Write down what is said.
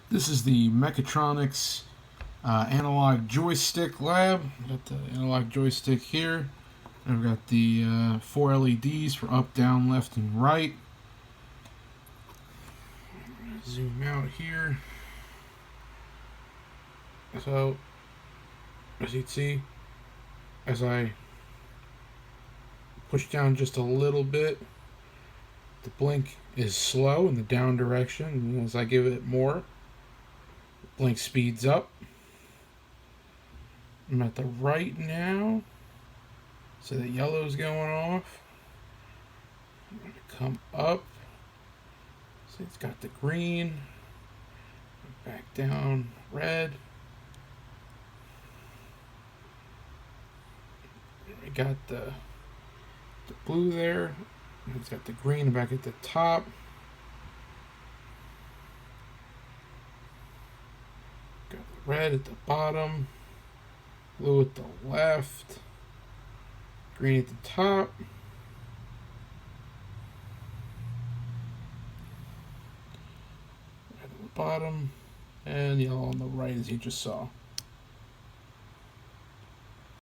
This is the Mechatronics analog joystick lab. Got the analog joystick here. I've got the 4 LEDs for up, down, left, and right. Zoom out here. So, as you can see, as I push down just a little bit, the blink is slow in the down direction, and as I give it more, the blink speeds up. I'm at the right now, so the yellow's going off. I'm going to come up, so it's got the green, back down, red. We got the blue there. It's got the green back at the top. Got the red at the bottom. Blue at the left. Green at the top. Red at the bottom. And yellow on the right, as you just saw.